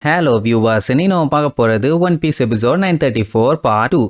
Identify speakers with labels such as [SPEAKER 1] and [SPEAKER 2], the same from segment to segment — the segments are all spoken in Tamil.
[SPEAKER 1] Hello viewers, இன்னைக்கு நம்ம பார்க்க போறது One Piece episode 934 part 2.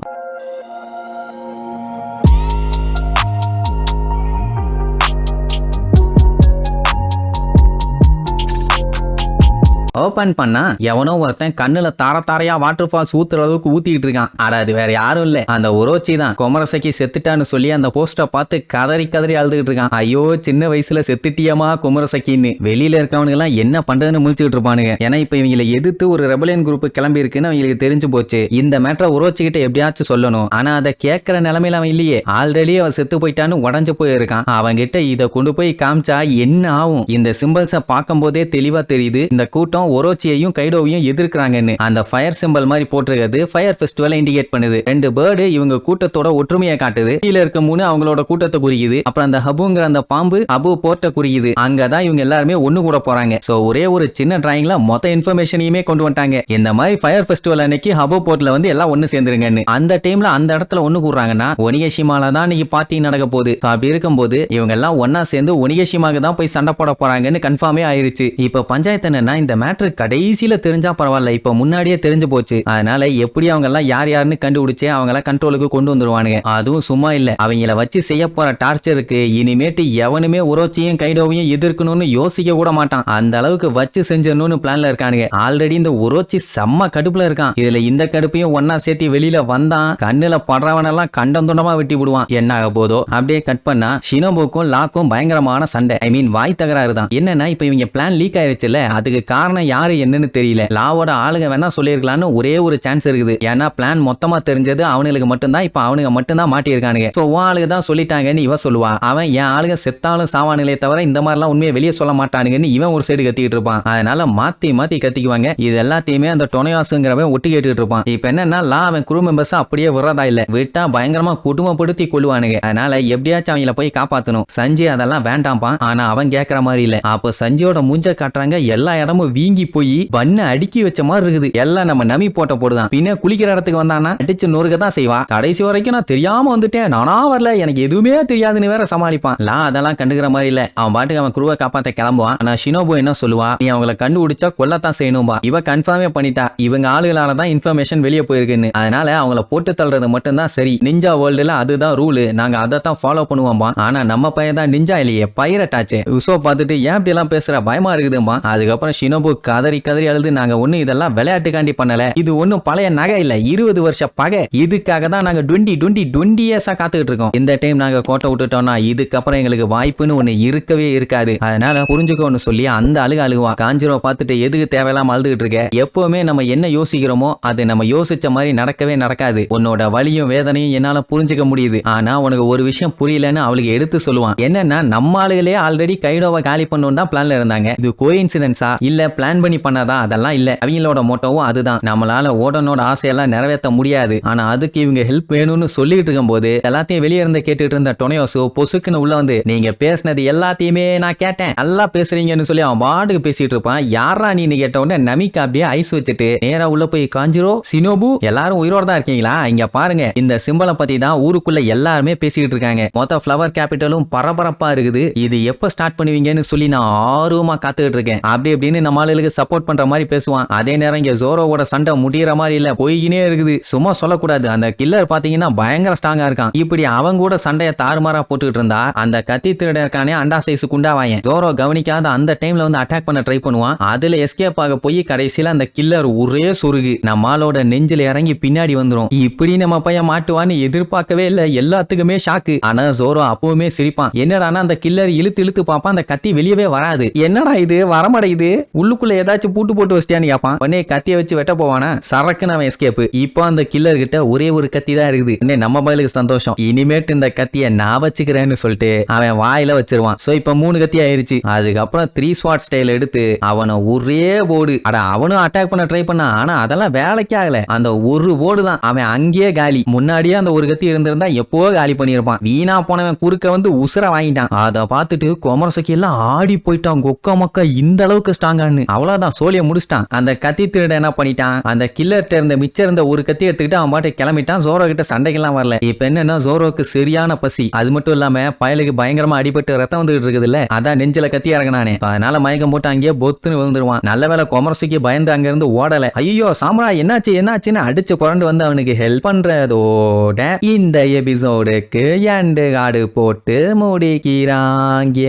[SPEAKER 1] Open பண்ணா எவனோ ஒருத்தன் கண்ணுல தாரையா வாட்டர் ஃபால்ஸ் ஊத்துற அளவுக்கு ஊத்திட்டு இருக்கான். அது வேற யாரும் இல்ல, அந்த ஒரோச்சி தான். குமரசக்கி செத்துட்டான்னு சொல்லி அந்த போஸ்டரை பார்த்து கதறி அழுதுகிட்டு இருக்கான். ஐயோ சின்ன வயசுல செத்துட்டியமா குமரசக்கின்னு. வெளியில இருக்கவனுங்க எல்லாம் என்ன பண்றதுன்னு முழிச்சுட்டு இருப்பானுங்க. ஏன்னா இப்ப இவங்களை எதிர்த்து ஒரு ரெபலியன் குரூப் கிளம்பி இருக்குன்னு அவங்களுக்கு தெரிஞ்சு போச்சு. இந்த மேட்டரை ஒரோச்சி கிட்ட எப்படியாச்சும் சொல்லணும். ஆனா அதை கேட்கற நிலைமையில அவன் இல்லையே. ஆல்ரெடி அவன் செத்து போயிட்டான்னு உடஞ்சு போயிருக்கான். அவங்க கிட்ட இதை கொண்டு போய் காமிச்சா என்ன ஆகும்? இந்த சிம்பிள்ஸை பார்க்கும் போதே தெளிவா தெரியுது இந்த கூட்டம் ஒரோச்சியையும் கைடோவையும் எதிர்க்கிறாங்கன்னு. அந்த ஃபயர் சிம்பல் மாதிரி போட்டிருக்கிறது ஃபயர் ஃபெஸ்டிவலை இண்டிகேட் பண்ணுது. ரெண்டு பேர்டு இவங்க கூட்டத்தோட ஒற்றுமையை காட்டுது. கீழ இருக்க மூணு அவங்களோட கூட்டத்தை குறிக்குது. அப்புறம் அந்த ஹபுங்கிற அந்த பாம்பு அபு போர்ட்ட குறிக்குது. அங்கதான் இவங்க எல்லாருமே ஒண்ணு கூட போறாங்க. சோ ஒரே ஒரு சின்ன டிராயிங்ல மொத்த இன்ஃபர்மேஷனையுமே கொண்டு வந்துட்டாங்க. இந்த மாதிரி ஃபயர் ஃபெஸ்டிவல் அன்னைக்கு ஹபு போர்ட்ல வந்து எல்லாம் ஒண்ணு சேர்ந்துருங்கன்னு. அந்த டைம்ல அந்த இடத்துல ஒண்ணு கூடுறாங்கன்னா ஒனிகேஷிமால தான் இன்னைக்கு பார்ட்டி நடக்க போகுது. அப்படி இருக்கும்போது இவங்க எல்லாம் ஒன்னா சேர்ந்து ஒனிகேஷிமாக்கு தான் போய் சண்டை போட போறாங்கன்னு கன்ஃபார்மே ஆயிருச்சு. இப்ப பஞ்சாயத்து என்னன்னா இந்த மேட்ரு கடைசியில தெரிஞ்சா பரவாயில்ல, இப்ப முன்னாடியே தெரிஞ்சு போச்சு. அதனால எப்படி அவங்க எல்லாம் யார் யாருன்னு கண்டுபிடிச்சு அவங்க எல்லாம் கண்ட்ரோலுக்கு கொண்டு வந்துருவானுங்க. அதுவும் சும்மா இல்ல, அவங்கள வச்சு செய்ய போற டார்ச்சருக்கு இனிமேட்டு எவனுமே உரோச்சியும் கைடோவையும் எதிர்க்கணும்னு யோசிக்க கூட மாட்டான். அந்த அளவுக்கு வச்சு செஞ்சிடணும்னு பிளான்ல இருக்கானுங்க. ஆல்ரெடி இந்த உரோச்சி செம்ம கடுப்புல இருக்கான். இதுல இந்த கடுப்பையும் ஒன்னா சேர்த்து வெளியில வந்தான் கண்ணுல படுறவனெல்லாம் கண்டம் துண்டமா வெட்டி விடுவான். என்ன ஆக போதோ. அப்படியே கட் பண்ணா ஷினோபுக்கும் லாக்கும் பயங்கரமான சண்டை. ஐ மீன் வாய் தகராறு தான். என்னன்னா இப்ப இவங்க பிளான் லீக் ஆயிருச்சுல, அதுக்கு காரணம் யாரு என்னன்னு தெரியல. லாவோட ஆளுங்க வேணா சொல்லிருக்கலாம்னு ஒரே ஒரு சான்ஸ் இருக்குது. ஏன்னா பிளான் மொத்தமா தெரிஞ்சது அவனுக்கு மட்டும்தான். இப்ப அவனுங்க மட்டும்தான் மாட்டியிருக்கானுங்க. சோ ஆளுங்க தான் சொல்லிட்டாங்கன்னு இவன் சொல்லுவா. அவன் என் ஆளுங்க செத்தாலும் சாவானுங்களே தவிர இந்த மாதிரிலாம் உண்மையை வெளியே சொல்ல மாட்டானுங்கன்னு இவன் ஒரு சைடு கத்திக்கிட்டு இருப்பான். அதனால மாத்தி கத்திக்குவாங்க. இது எல்லாத்தையுமே அந்த டொனையாசுங்கிறவன் ஒட்டி கேட்டுட்டு இருப்பான். இப்ப என்னன்னா லா அவன் குரூப் மெம்பர்ஸ் அப்படியே விடுறதா இல்ல, விட்டா பயங்கரமா குடும்பப்படுத்தி கொள்ளுவானுங்க. அதனால எப்படியாச்சும் அவங்கள போய் காப்பாத்தணும். சஞ்சய் அதெல்லாம் வேண்டாம்பான். ஆனா அவன் கேட்கற மாதிரி இல்ல. அப்போ சஞ்சயோட மூஞ்ச காட்டுறாங்க. எல்லா இடமும் வீங்கி போய் பண்ண அடுக்கி வச்ச மாதிரி இருக்குது. எல்லாம் நம்ம நம்பி போட்ட போடுதான். பின்ன குளிக்கிற இடத்துக்கு வந்தானா அடிச்சு நொறுக்க தான் செய்வா. கடைசி வரைக்கும் நான் தெரியாம வந்துட்டேன், நானா வரல, எனக்கு எதுவுமே தெரியாதுன்னு வேற சமாளிப்பான். லா அதெல்லாம் கண்டுக்கிற மாதிரி இல்ல. அவன் பாட்டுக்கு அவன் குருவை காப்பாத்த கிளம்புவான். ஆனா ஷினோபு என்ன சொல்லுவா, நீ அவங்களை கண்டுபிடிச்சா கொல்லத்தான் செய்யணும்பா. இவ கன்ஃபார்மே பண்ணிட்டா இவங்க ஆளுகளாலதான் இன்ஃபர்மேஷன் வெளியே போயிருக்குன்னு. அதனால அவங்கள போட்டு தள்ளுறது மட்டும் தான் சரி. நிஞ்சா வேர்ல்டுல அதுதான் ரூல், நாங்க அதைத்தான் ஃபாலோ பண்ணுவோம்பா. ஆனா நம்ம பையன் தான் நிஞ்சா இல்லையே, பைரட் ஆச்சு. உசோ பார்த்துட்டு ஏன் இப்படி எல்லாம் பேசுற, பயமா இருக்குதும்பா. அதுக்கப்புறம் ஷினோபு கதறி அழுது, நாங்க ஒண்ணு இதெல்லாம் விளையாட்டுக்காண்டி பண்ணல, இது ஒண்ணும் பழைய நகை இல்ல, 20 வருஷ பகை. இதுக்காக தான் நாங்க 20 இயர்ஸா காத்துக்கிட்டு இருக்கோம். இந்த டைம் நாங்க கோட்டை விட்டுட்டோம்னா இதுக்கப்புறம் எங்களுக்கு வாய்ப்புன்னு ஒண்ணு இருக்கவே இருக்காது. அதனால புரிஞ்சுக்கோன்னு சொல்லி அந்த அழுகுவா. காஞ்சிரோ பார்த்துட்டு எதுக்கு தேவையில்லாம அழுதுகிட்டு இருக்க, எப்பவுமே நம்ம என்ன யோசிக்கிறோமோ அது நம்ம யோசிச்ச மாதிரி நடக்கவே நடக்காது. உன்னோட வலியும் வேதனையும் என்னால புரிஞ்சுக்க முடியுது. ஆனா உனக்கு ஒரு விஷயம் புரியலன்னு அவளுக்கு எடுத்து சொல்லுவான். என்னன்னா நம்ம ஆளுகளே ஆல்ரெடி கைடோவை காலி பண்ணணும் தான் பிளான்ல இருந்தாங்க. இது கோஇன்சிடென்ஸா இல்ல பிளான் பண்ணி பண்ணாதான்? அதெல்லாம் இல்ல. அவங்களோட மோட்டோவும் அதுதான். நம்மளால ஓடனோட ஆசையெல்லாம் நிறைவேற்ற முடியாது. ஆனா அதுக்கு இவங்க ஹெல்ப் வேணும்னு சொல்லிட்டு இருக்கும் போது எல்லாத்தையும் வெளியே இருந்து கேட்டுட்டு இருந்த டொனையோசு பொசுக்குன்னு உள்ள வந்து, நீங்க பேசினது எல்லாத்தையுமே நான் கேட்டேன், நல்லா பேசுறீங்கன்னு சொல்லி அவன் பாட்டுக்கு பேசிட்டு இருப்பான். யாரா நீ கேட்ட உடனே நமிக்கு அப்படியே ஐஸ் வச்சுட்டு நேரா உள்ள போய், காஞ்சிரோ சினோபு எல்லாரும் உயிரோட தான் இருக்கீங்களா? இங்க பாருங்க, இந்த சிம்பலை பத்தி தான் ஊருக்குள்ள எல்லாருமே பேசிட்டு இருக்காங்க. மொத்த ஃபிளவர் கேபிட்டலும் பரபரப்பா இருக்குது. இது எப்ப ஸ்டார்ட் பண்ணுவீங்கன்னு சொல்லி நான் ஆர்வமா காத்துக்கிட்டு இருக்கேன். அப்படி அப்படின்னு நம்ம ஆளுகளுக்கு சப்போர்ட் பண்ற மாதிரி பேசுவான். அதே நேரம் இங்க ஜோரோவோட சண்டை முடியற மாதிரி இல்ல, போய்கினே இருக்குது. சும்மா சொல்லக்கூடாது, அந்த கில்லர் பாத்தீங்கன்னா பயங்கர ஸ்ட்ராங்கா இருக்கான். இப்படி அவங்க கூட சண்டையை தாறுமாறா போட்டுக்கிட்டு இருந்தா அந்த கத்தி திருட இருக்கானே அண்டா சைஸ் குண்டாவாயன், ஜோரோ கவனிக்காத அந்த டைம்ல வந்து அட்டாக் பண்ண ட்ரை பண்ணுவான். அதுல எஸ்கேப் ஆக போய் கடைசியில அந்த கில்லர் ஒரே சொருகு நம்மளோட நெஞ்சில இறங்கி பின்னாடி வந்துரும். இப்படி நம்ம பையன் மாட்டுவான்னு எதிர்பார்க்கவே இல்ல. எல்லாத்துக்குமே ஷாக்கு. ஆனா ஜோரோ அப்பவுமே சிரிப்பான். என்னடானா அந்த கில்லர் இழுத்து பார்ப்பான், அந்த கத்தி வெளியவே வராது. என்னடா இது வரமடையுது, உள்ளுக்குள்ள ஏதாச்சும் பூட்டு போட்டு வச்சிட்டியான்னு கேட்பான். உடனே கத்தியை வச்சு வெட்ட போவானா, சரக்குன்னு அவன் எஸ்கேப். இப்போ அந்த கில்லர் கிட்ட ஒரே ஒரு கத்தி தான் இருக்குது. நம்ம பயலுக்கு சந்தோஷம், இனிமேட்டு இந்த கத்தியை நான் வச்சுக்கிறேன்னு சொல்லிட்டு அவன் வாயில வச்சிருவான். சோ இப்ப 3 கத்தி ஆயிருச்சு. அதுக்கப்புறம் 3 ஸ்வாட் ஸ்டைல் எடுத்து அவனை ஒரே போடு. அட அவனும் அட்டாக் பண்ண ட்ரை பண்ணான். ஆனா அதெல்லாம் வேலைக்கே ஆகல. அந்த ஒரு போடு தான் அவன் அங்கேயே காலி. முன்னாடியே அந்த ஒரு கத்தி இருந்திருந்தா எப்போ காலி பண்ணிருப்பான். வீணா போனவன் குறுக்க வந்து உசுர வாங்கிட்டான். அதை பார்த்துட்டு குமரசக்கி எல்லாம் ஆடி போயிட்டான். கொக்க மக்கா இந்த அளவுக்கு ஸ்ட்ராங்கானு. அவ்வளவுதான் சோழிய முடிச்சிட்டான். அந்த கத்தி திருட என்ன பண்ணிட்டான், அந்த கில்லர்ட்ட இருந்த மிச்சம் இருந்த ஒரு கத்தி எடுத்துக்கிட்டு அவன் பாட்டு கிளம்பிட்டான். ஜோரோ கிட்ட சண்டைக்கெல்லாம் வரல. இப்ப என்னன்னா ஜோரோக்கு சரியான பசி. அது மட்டும் இல்லாம பயலுக்கு பயங்கரமா அடிபட்டு ரத்தம் வந்துட்டு இருக்குது இல்ல, அதான் நெஞ்சில கத்தி இறங்கினானே. அதனால மயக்கம் போட்டு அங்கேயே பொத்துன்னு விழுந்துருவான். நல்ல வேலை குமரசுக்கு பயந்து அங்க இருந்து ஓடல. ஐயோ சாம்ரா என்னாச்சுன்னு அடிச்சு புரண்டு வந்து அவனுக்கு ஹெல்ப் பண்றதோட இந்த எபிசோடுக்கு எண்டு கார்டு போட்டு முடிக்கிறாங்க.